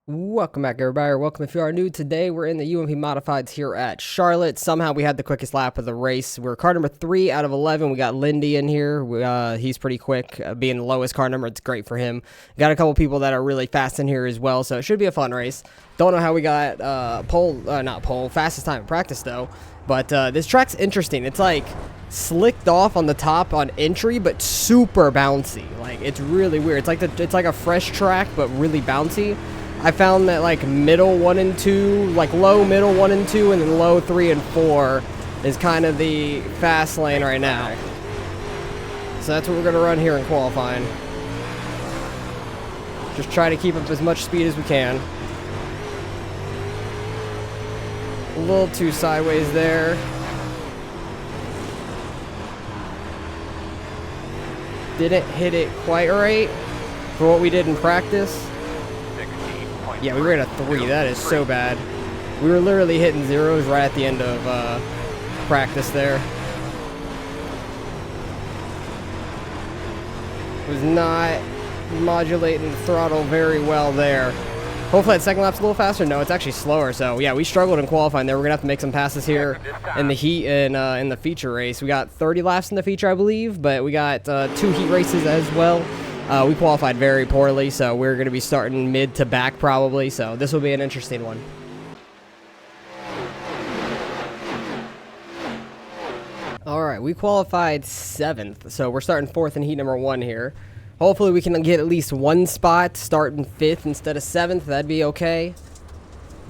Welcome back, everybody, or welcome if you are new. Today we're in the UMP Modifieds here at Charlotte. Somehow we had the quickest lap of the race. We're car number 3 out of 11. We got Lindy in here. He's pretty quick. Being the lowest car number, it's great for him. Got a couple people that are really fast in here as well, so it should be a fun race. Don't know how we got fastest time in practice though. But this track's interesting. It's like slicked off on the top on entry, but super bouncy. Like, it's really weird. It's like a fresh track, but really bouncy. I found that like middle 1 and 2, like low middle 1 and 2, and then low 3 and 4 is kind of the fast lane right now. So that's what we're going to run here in qualifying. Just try to keep up as much speed as we can. A little too sideways there. Didn't hit it quite right for what we did in practice. Yeah, we ran a 3. That is so bad. We were literally hitting zeros right at the end of practice there. Was not modulating the throttle very well there. Hopefully that second lap's a little faster. No, it's actually slower. So yeah, we struggled in qualifying there. We're gonna have to make some passes here in the heat and in the feature race. We got 30 laps in the feature, I believe, but we got 2 heat races as well. We qualified very poorly, so we're going to be starting mid to back probably, so this will be an interesting one. Alright, we qualified 7th, so we're starting 4th in heat number 1 here. Hopefully we can get at least 1 spot, starting 5th instead of 7th, that'd be okay.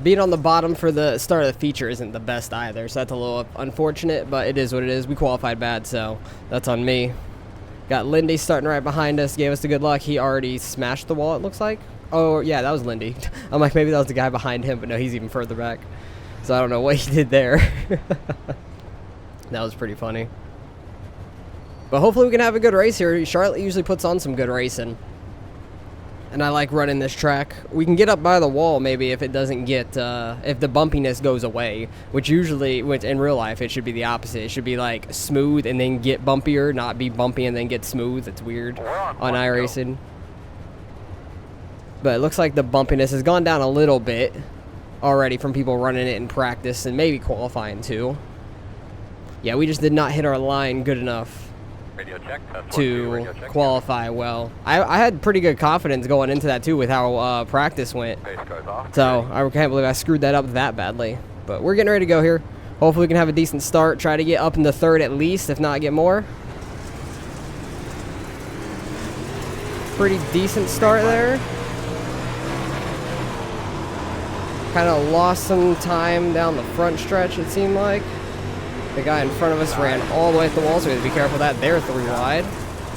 Being on the bottom for the start of the feature isn't the best either, so that's a little unfortunate, but it is what it is. We qualified bad, so that's on me. Got Lindy starting right behind us, gave us the good luck. He already smashed the wall, it looks like. Oh, yeah, that was Lindy. I'm like, maybe that was the guy behind him, but no, he's even further back. So I don't know what he did there. That was pretty funny. But hopefully we can have a good race here. Charlotte usually puts on some good racing. And I like running this track. We can get up by the wall maybe if it doesn't get, if the bumpiness goes away. Which in real life, it should be the opposite. It should be like smooth and then get bumpier, not be bumpy and then get smooth. It's weird on iRacing. But it looks like the bumpiness has gone down a little bit already from people running it in practice and maybe qualifying too. Yeah, we just did not hit our line good enough to qualify well. I had pretty good confidence going into that too with how practice went. So I can't believe I screwed that up that badly. But we're getting ready to go here. Hopefully we can have a decent start. Try to get up in the 3rd at least, if not get more. Pretty decent start there. Kind of lost some time down the front stretch, it seemed like. The guy in front of us ran all the way at the wall, so we have to be careful of that. They're 3 wide.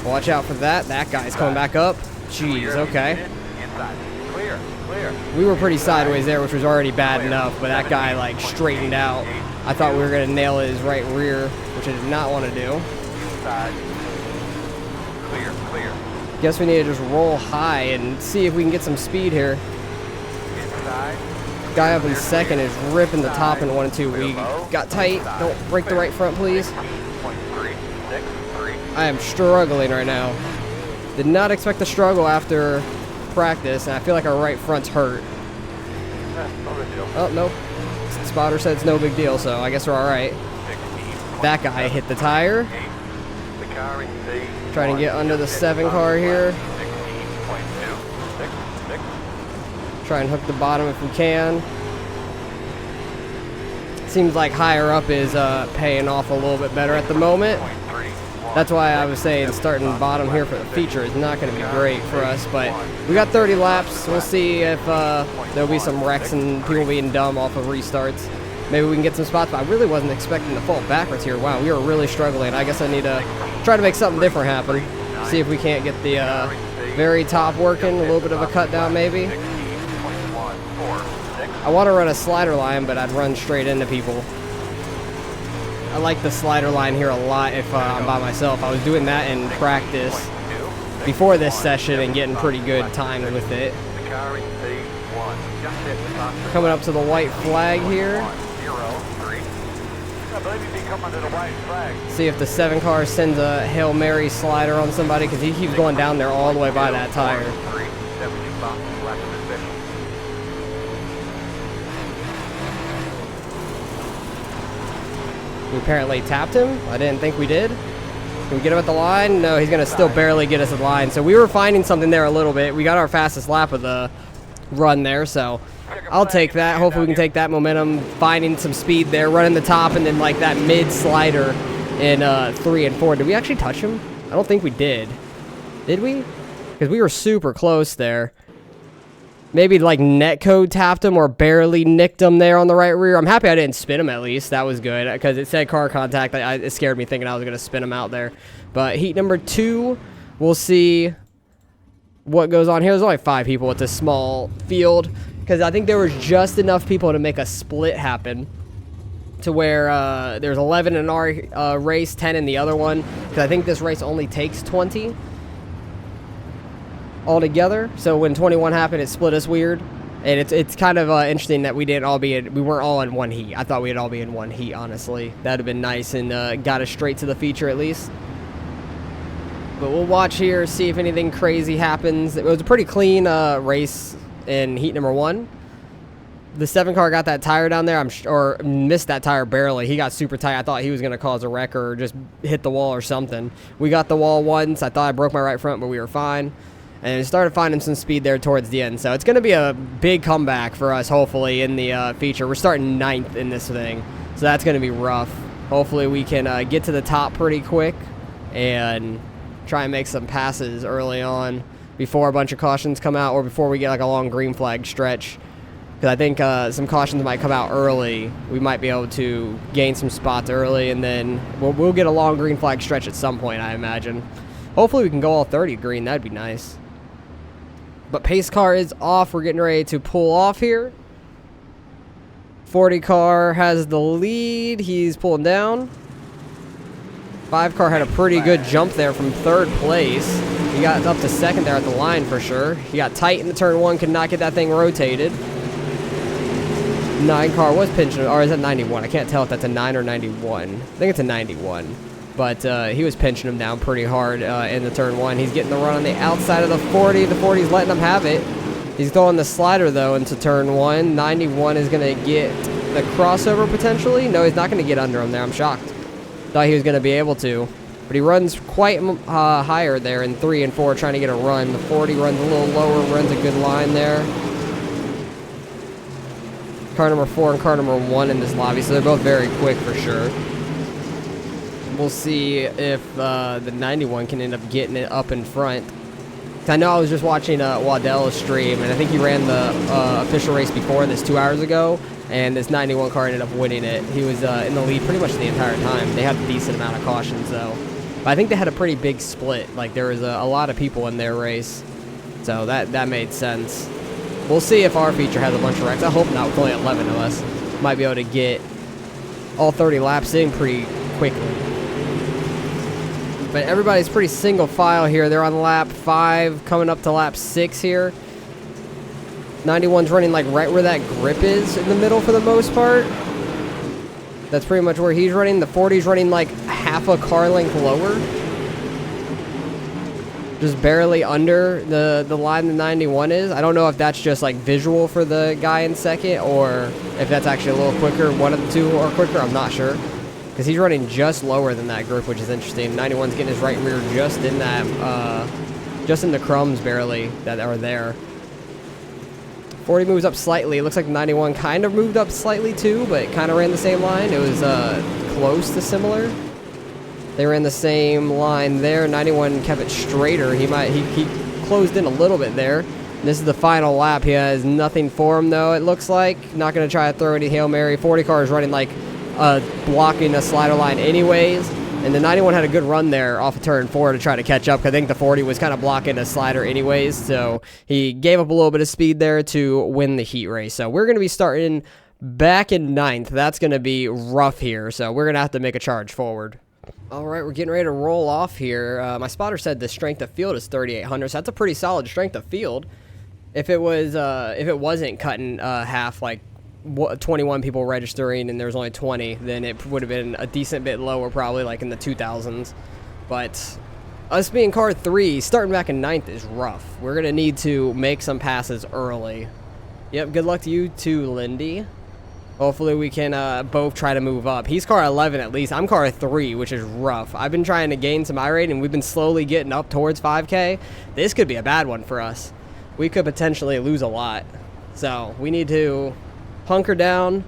Watch out for that. That guy's coming back up. Jeez, okay. We were pretty sideways there, which was already bad enough, but that guy, like, straightened out. I thought we were going to nail his right rear, which I did not want to do. Guess we need to just roll high and see if we can get some speed here. Guy up in 2nd is ripping the top in 1 and 2. We got tight. Don't break the right front, please. I am struggling right now. Did not expect to struggle after practice, and I feel like our right front's hurt. Oh, no. Spotter said it's no big deal, so I guess we're alright. That guy hit the tire. Trying to get under the 7 car here. Try and hook the bottom if we can. Seems like higher up is paying off a little bit better at the moment. That's why I was saying starting bottom here for the feature is not going to be great for us, but we got 30 laps. We'll see if there'll be some wrecks and people being dumb off of restarts. Maybe we can get some spots, but I really wasn't expecting to fall backwards here. Wow, we were really struggling. I guess I need to try to make something different happen. See if we can't get the very top working, a little bit of a cut down maybe. I want to run a slider line, but I'd run straight into people. I like the slider line here a lot if I'm by myself. I was doing that in practice before this session and getting pretty good times with it. Coming up to the white flag here. See if the 7 car sends a Hail Mary slider on somebody, because he keeps going down there all the way by that tire. We apparently tapped him. I didn't think we did. Can we get him at the line? No, he's going to still barely get us at the line. So we were finding something there a little bit. We got our fastest lap of the run there, so I'll take that. Hopefully we can take that momentum, finding some speed there, running the top, and then like that mid slider in 3 and 4. Did we actually touch him? I don't think we did. Did we? Because we were super close there. Maybe like netcode tapped him or barely nicked him there on the right rear. I'm happy I didn't spin him at least. That was good because it said car contact. It scared me thinking I was going to spin him out there. But heat number 2, we'll see what goes on here. There's only 5 people. It's a small field because I think there was just enough people to make a split happen to where there's 11 in our race, 10 in the other one, because I think this race only takes 20 altogether. So when 21 happened, it split us weird, and it's kind of interesting that we weren't all in one heat. I thought we'd all be in one heat, honestly. That'd have been nice and got us straight to the feature at least. But we'll watch here, see if anything crazy happens. It was a pretty clean race in heat number 1. The 7 car got that tire down there, or missed that tire barely. He got super tight. I thought he was going to cause a wreck or just hit the wall or something. We got the wall once. I thought I broke my right front, but we were fine. And started finding some speed there towards the end. So it's going to be a big comeback for us, hopefully, in the feature. We're starting 9th in this thing, so that's going to be rough. Hopefully we can get to the top pretty quick and try and make some passes early on before a bunch of cautions come out or before we get like a long green flag stretch. Because I think some cautions might come out early. We might be able to gain some spots early, and then we'll get a long green flag stretch at some point, I imagine. Hopefully we can go all 30 green. That'd be nice. But pace car is off. We're getting ready to pull off here. 40 car has the lead. He's pulling down. 5 car had a pretty good jump there from 3rd place. He got up to 2nd there at the line for sure. He got tight in the turn 1, could not get that thing rotated. 9 car was pinching, or is that 91? I can't tell if that's a 9 or 91. I think it's a 91. But he was pinching him down pretty hard in the turn 1. He's getting the run on the outside of the 40. The 40's letting him have it. He's throwing the slider, though, into turn 1. 91 is going to get the crossover, potentially. No, he's not going to get under him there. I'm shocked. Thought he was going to be able to. But he runs quite higher there in 3 and 4, trying to get a run. The 40 runs a little lower, runs a good line there. Car number 4 and car number 1 in this lobby, so they're both very quick for sure. We'll see if the 91 can end up getting it up in front. I know I was just watching Waddell's stream, and I think he ran the official race before this 2 hours ago, and this 91 car ended up winning it. He was in the lead pretty much the entire time. They had a decent amount of cautions, though. But I think they had a pretty big split. Like, there was a lot of people in their race, so that made sense. We'll see if our feature has a bunch of wrecks. I hope not, with only 11 of us. Might be able to get all 30 laps in pretty quickly. But everybody's pretty single file here. They're on lap 5, coming up to lap 6 here. 91's running like right where that grip is in the middle for the most part. That's pretty much where he's running. The 40's running like half a car length lower. Just barely under the line the 91 is. I don't know if that's just like visual for the guy in 2nd or if that's actually a little quicker. One of the two are quicker, I'm not sure. Because he's running just lower than that group, which is interesting. 91's getting his right rear just in that, just in the crumbs barely that are there. 40 moves up slightly. It looks like 91 kind of moved up slightly too, but kind of ran the same line. It was close to similar. They ran the same line there. 91 kept it straighter. He closed in a little bit there. This is the final lap. He has nothing for him though, it looks like. Not going to try to throw any Hail Mary. 40 car is running like blocking a slider line anyways, and the 91 had a good run there off of turn 4 to try to catch up, because I think the 40 was kind of blocking a slider anyways, so he gave up a little bit of speed there to win the heat race. So we're going to be starting back in 9th. That's going to be rough here, so we're going to have to make a charge forward. Alright, we're getting ready to roll off here. My spotter said the strength of field is 3,800, so that's a pretty solid strength of field. If it wasn't cutting half, like 21 people registering and there's only 20, then it would have been a decent bit lower, probably like in the 2000s. But us being car 3, starting back in 9th is rough. We're going to need to make some passes early. Yep, good luck to you too, Lindy. Hopefully we can both try to move up. He's car 11 at least. I'm car 3, which is rough. I've been trying to gain some iRate, and we've been slowly getting up towards 5K. This could be a bad one for us. We could potentially lose a lot. So we need to hunker down,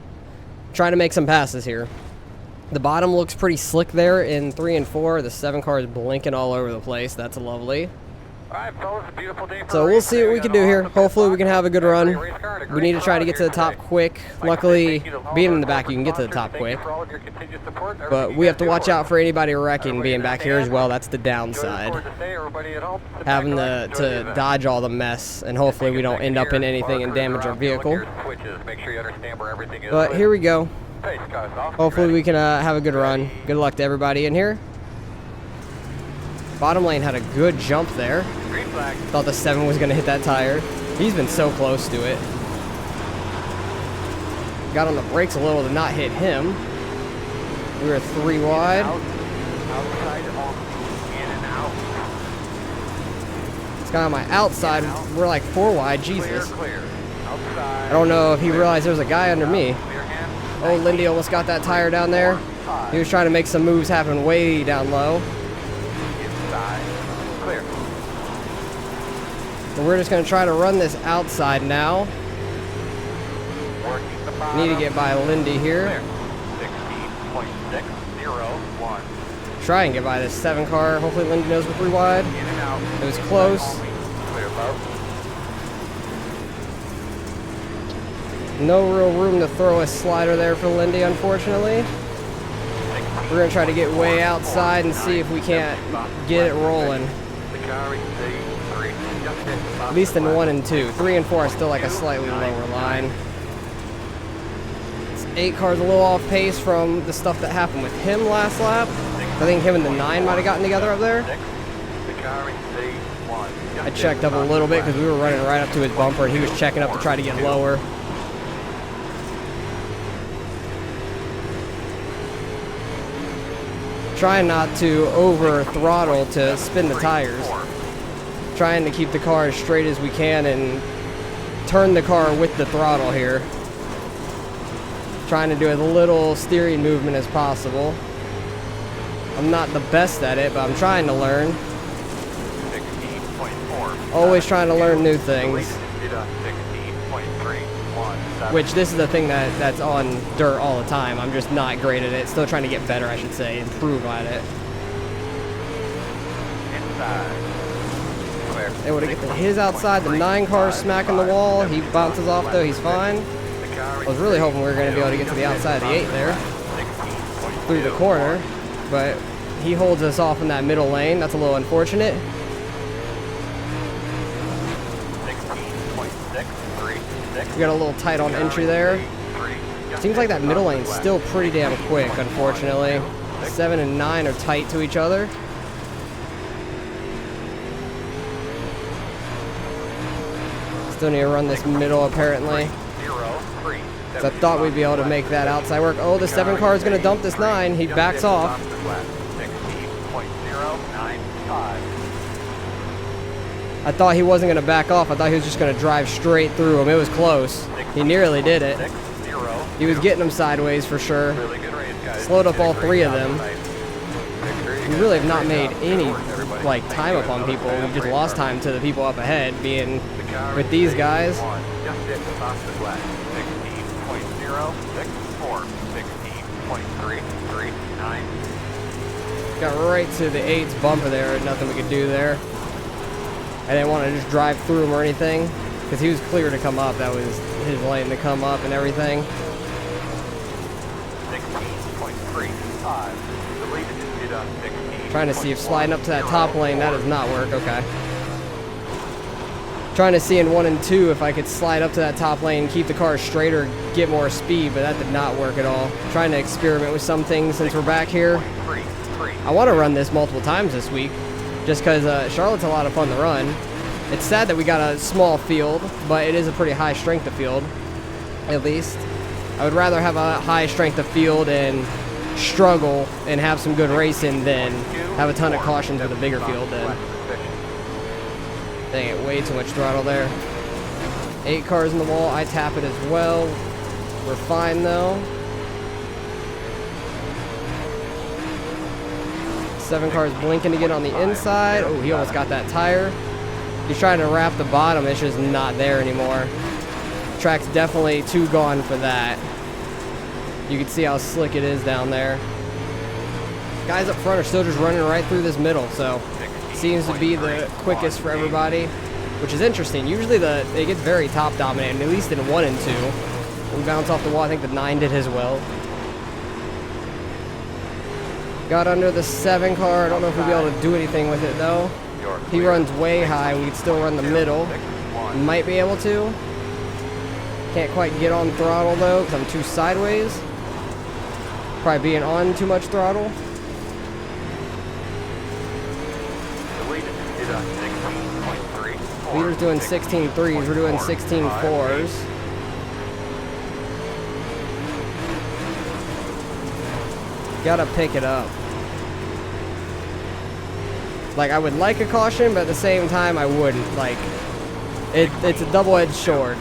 try to make some passes here. The bottom looks pretty slick there in 3 and 4. The 7 car is blinking all over the place. That's lovely. Alright, fellas, a beautiful day for So we'll see what we can do here. Hopefully we can have a good run. We need to try to get to the top quick. Luckily, being in the back, you can get to the top quick. But we have to watch out for anybody wrecking being back here as well. That's the downside. Having to dodge all the mess, and hopefully we don't end up in anything and damage our vehicle. But here we go. Hopefully we can have a good run. Good luck to everybody in here. Bottom lane had a good jump there. Thought the 7 was going to hit that tire. He's been so close to it. Got on the brakes a little to not hit him. We were 3 wide. This guy on my outside, we're like 4 wide. Jesus. I don't know if he realized there was a guy under me. Oh, Lindy almost got that tire down there. He was trying to make some moves happen way down low. So we're just going to try to run this outside now. Need to get by Lindy here. Try and get by this 7 car. Hopefully Lindy knows we're 3 wide. It was close. No real room to throw a slider there for Lindy, unfortunately. We're going to try to get way outside and see if we can't get it rolling. At least in 1 and 2. 3 and 4 are still like a slightly lower line. This 8 car's a little off pace from the stuff that happened with him last lap. I think him and the 9 might have gotten together up there. I checked up a little bit because we were running right up to his bumper and he was checking up to try to get lower. Trying not to over throttle to spin the tires. Trying to keep the car as straight as we can and turn the car with the throttle here. Trying to do as little steering movement as possible. I'm not the best at it, but I'm trying to learn. Always trying to learn new things. Which this is the thing that's on dirt all the time. I'm just not great at it. Still trying to get better, I should say. Improve at it. Able to get to his outside. The 9 car smacking the wall. He bounces off though. He's fine. I was really hoping we were going to be able to get to the outside of the 8 there. Through the corner. But he holds us off in that middle lane. That's a little unfortunate. We got a little tight on entry there. Seems like that middle lane's still pretty damn quick, unfortunately. 7 and 9 are tight to each other. Still need to run this middle, apparently. So I thought we'd be able to make that outside work. Oh, the 7 car is going to dump this 9. He backs off. I thought he wasn't going to back off. I thought he was just going to drive straight through him. It was close. He nearly did it. He was getting him sideways for sure. Slowed up all 3 of them. We really have not made any like time up on people. We just lost time to the people up ahead, being with these guys. Got right to the 8's bumper there. Nothing we could do there. I didn't want to just drive through him or anything because he was clear to come up. That was his lane to come up and everything. 16.35. Trying to see if sliding up to that top lane, that does not work. Okay. Trying to see in 1 and 2 if I could slide up to that top lane, keep the car straight or get more speed, but that did not work at all. Trying to experiment with some things since we're back here. I want to run this multiple times this week just because Charlotte's a lot of fun to run. It's sad that we got a small field, but it is a pretty high strength of field, at least. I would rather have a high strength of field and struggle and have some good racing than have a ton of cautions with a bigger field then. Dang it, way too much throttle there. 8 cars in the wall, I tap it as well. We're fine though. 7 car's blinking again on the inside. Oh, he almost got that tire. He's trying to wrap the bottom. It's just not there anymore. Track's definitely too gone for that. You can see how slick it is down there. Guys up front are still just running right through this middle, so seems to be the quickest for everybody, which is interesting. Usually it gets very top dominated, at least in 1 and 2. We bounce off the wall. I think the 9 did as well. Got under the 7 car. I don't know if we'll be able to do anything with it though. He runs way high. We could still run the middle. Might be able to. Can't quite get on throttle though because I'm too sideways. Probably being on too much throttle. Leader's doing 16.3s. We're doing 16.4s. Gotta pick it up. Like, I would like a caution, but at the same time, I wouldn't. Like, it's a double-edged sword.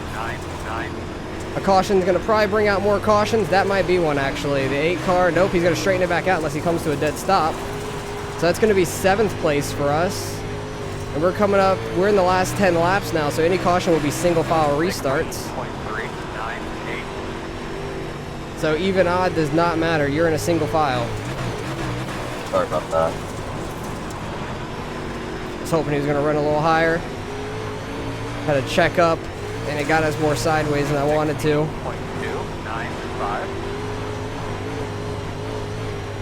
A caution's gonna probably bring out more cautions. That might be one, actually. The 8 car, nope, he's gonna straighten it back out unless he comes to a dead stop. So that's gonna be 7th place for us. And we're coming up, we're in the last 10 laps now, so any caution will be single file restarts. So even odd does not matter. You're in a single file. Sorry about that. I was hoping he was going to run a little higher. Had a check up, and it got us more sideways than I wanted to.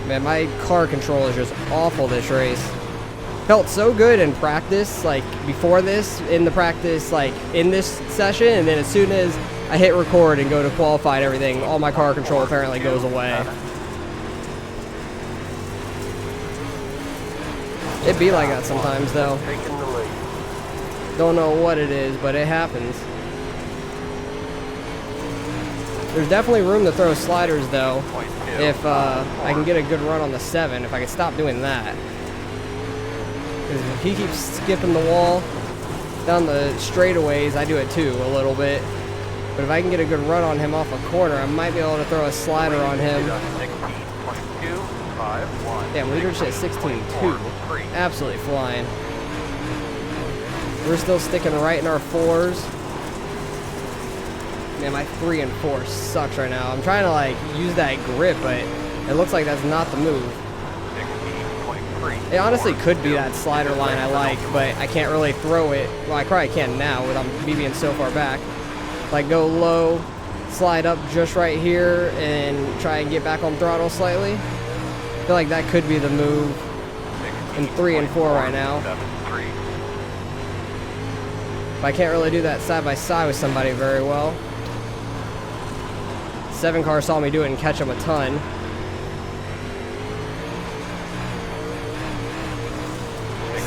Man, my car control is just awful this race. Felt so good in practice, like before this, in the practice, like in this session, and then as soon as I hit record and go to qualified everything, all my car control apparently goes away. It'd be like that sometimes though. Don't know what it is, but it happens. There's definitely room to throw sliders though, if I can get a good run on the 7, if I can stop doing that. Because if he keeps skipping the wall down the straightaways, I do it too a little bit. But if I can get a good run on him off a corner, I might be able to throw a slider on him. Damn, leader's at 16.2. Absolutely flying. We're still sticking right in our 4s. Man, my 3 and 4 sucks right now. I'm trying to like use that grip, but it looks like that's not the move. It honestly could be that slider line I like, but I can't really throw it. Well, I probably can now with me being so far back. Like go low, slide up just right here, and try and get back on throttle slightly. I feel like that could be the move in 3 and 4 right now. But I can't really do that side by side with somebody very well. 7 car saw me do it and catch him a ton.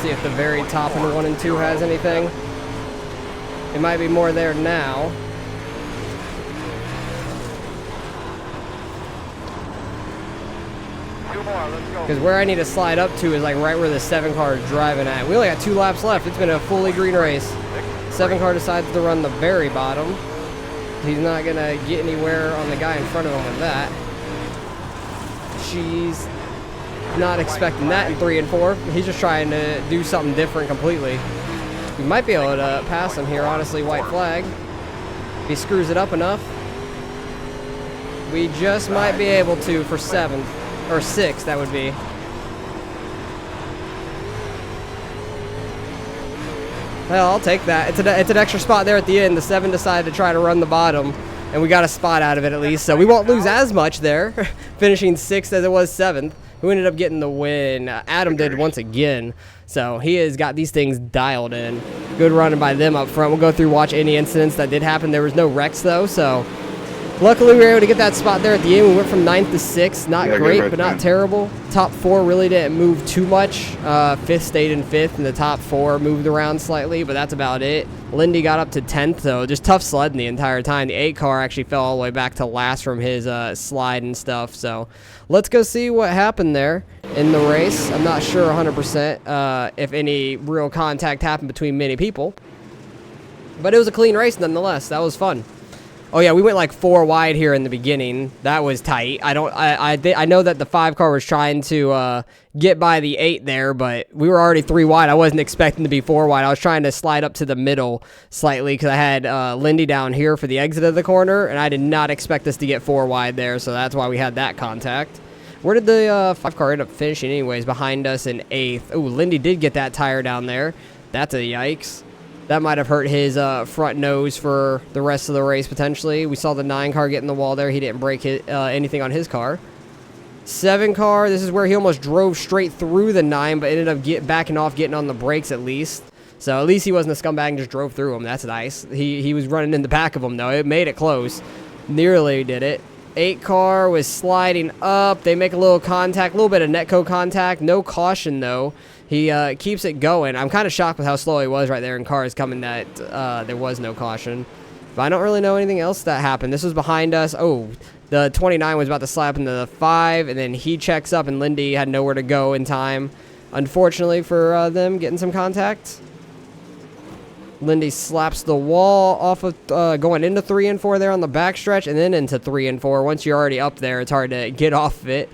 See if the very top in 1 and 2 has anything. It might be more there now. Because where I need to slide up to is like right where the 7 car is driving at. We only got 2 laps left. It's been a fully green race. 7 car decides to run the very bottom. He's not going to get anywhere on the guy in front of him with that. She's not expecting that in 3 and 4. He's just trying to do something different completely. We might be able to pass him here, honestly, white flag. If he screws it up enough. We just might be able to for 7th, or 6th, that would be. Well, I'll take that. It's an extra spot there at the end. The 7 decided to try to run the bottom, and we got a spot out of it at least, so we won't lose as much there, finishing 6th as it was 7th. Who ended up getting the win? Adam did once again, so he has got these things dialed in. Good running by them up front. We'll go through, watch any incidents that did happen. There was no wrecks though, so luckily we were able to get that spot there at the end. We went from 9th to 6th. Not great, but not terrible. Top 4 really didn't move too much. 5th stayed in 5th, and the top 4 moved around slightly, but that's about it. Lindy got up to 10th, so just tough sledding the entire time. The 8 car actually fell all the way back to last from his slide and stuff, so let's go see what happened there in the race. I'm not sure 100% if any real contact happened between many people, but it was a clean race nonetheless. That was fun. Oh yeah, we went like 4 wide here in the beginning. That was tight. I know that the 5 car was trying to get by the 8 there, but we were already 3 wide. I wasn't expecting to be 4 wide. I was trying to slide up to the middle slightly because I had Lindy down here for the exit of the corner, and I did not expect us to get 4 wide there, so that's why we had that contact. Where did the 5 car end up finishing anyways? Behind us in 8th. Ooh, Lindy did get that tire down there. That's a yikes. That might have hurt his front nose for the rest of the race, potentially. We saw the 9 car get in the wall there. He didn't break anything on his car. 7 car, this is where he almost drove straight through the 9, but ended up backing off, getting on the brakes at least. So at least he wasn't a scumbag and just drove through him. That's nice. He was running in the back of him, though. It made it close. Nearly did it. 8 car was sliding up. They make a little contact, a little bit of netco contact. No caution, though. He keeps it going. I'm kind of shocked with how slow he was right there in cars coming that there was no caution. But I don't really know anything else that happened. This was behind us. Oh, the 29 was about to slap into the 5, and then he checks up, and Lindy had nowhere to go in time, unfortunately, for them getting some contact. Lindy slaps the wall off of going into 3 and 4 there on the backstretch, and then into 3 and 4. Once you're already up there, it's hard to get off of it.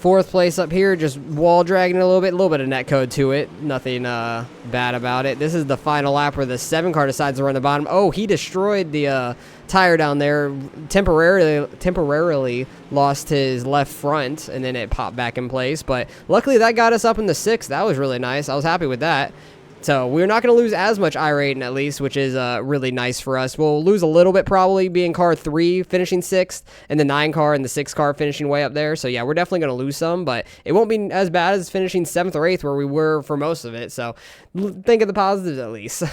4th place up here, just wall dragging a little bit of netcode to it. Nothing bad about it. This is the final lap where the 7 car decides to run the bottom. Oh, he destroyed the tire down there. Temporarily lost his left front, and then it popped back in place. But luckily that got us up in the 6th. That was really nice. I was happy with that. So we're not going to lose as much I-rating at least, which is really nice for us. We'll lose a little bit probably being car 3 finishing 6th and the 9 car and the 6 car finishing way up there. So yeah, we're definitely going to lose some, but it won't be as bad as finishing 7th or 8th where we were for most of it. So think of the positives at least.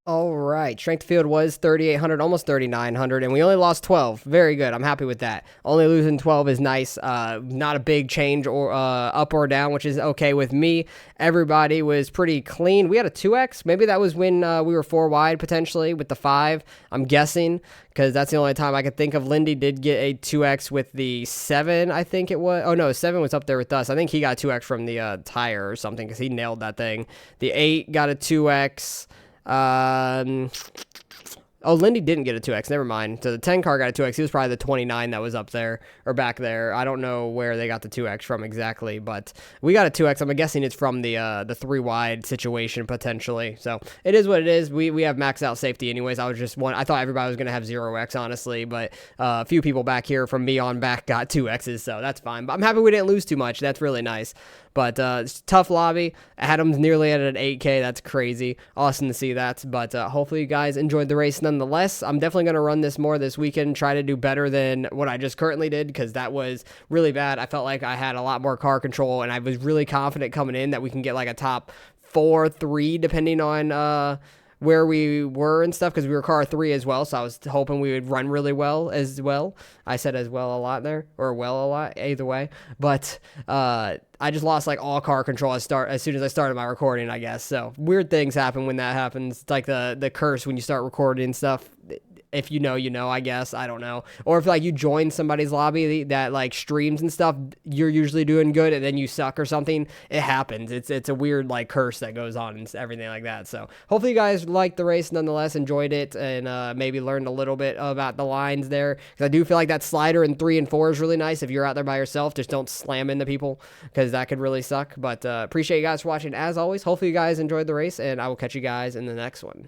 All right, strength of field was 3,800, almost 3,900, and we only lost 12. Very good. I'm happy with that. Only losing 12 is nice. Not a big change or up or down, which is okay with me. Everybody was pretty clean. We had a 2X. Maybe that was when we were 4 wide potentially with the 5, I'm guessing, because that's the only time I could think of. Lindy did get a 2X with the 7, I think it was. Oh, no, 7 was up there with us. I think he got 2X from the tire or something because he nailed that thing. The 8 got a 2X. Oh, Lindy didn't get a 2X. Never mind. So the 10 car got a 2X. He was probably the 29 that was up there or back there. I don't know where they got the 2X from exactly, but we got a 2X. I'm guessing it's from the 3 wide situation potentially. So it is what it is. We have max out safety anyways. I thought everybody was gonna have 0X honestly, but a few people back here from me on back got 2Xs, so that's fine. But I'm happy we didn't lose too much. That's really nice. But it's tough lobby. Adam's nearly at an 8K. That's crazy. Awesome to see that. But hopefully you guys enjoyed the race nonetheless. I'm definitely going to run this more this weekend, try to do better than what I just currently did because that was really bad. I felt like I had a lot more car control, and I was really confident coming in that we can get like a top 4, 3, depending on where we were and stuff, because we were car 3 as well, so I was hoping we would run really well as well. I said as well a lot there, or well a lot, either way. But I just lost like all car control as soon as I started my recording, I guess. So weird things happen when that happens. It's like the curse when you start recording stuff. If you know, I guess. I don't know. Or if like you join somebody's lobby that like streams and stuff, you're usually doing good and then you suck or something. It happens. It's a weird like curse that goes on and everything like that. So hopefully you guys liked the race nonetheless, enjoyed it, and maybe learned a little bit about the lines there. Because I do feel like that slider in 3 and 4 is really nice. If you're out there by yourself, just don't slam into people because that could really suck. But appreciate you guys watching as always. Hopefully you guys enjoyed the race, and I will catch you guys in the next one.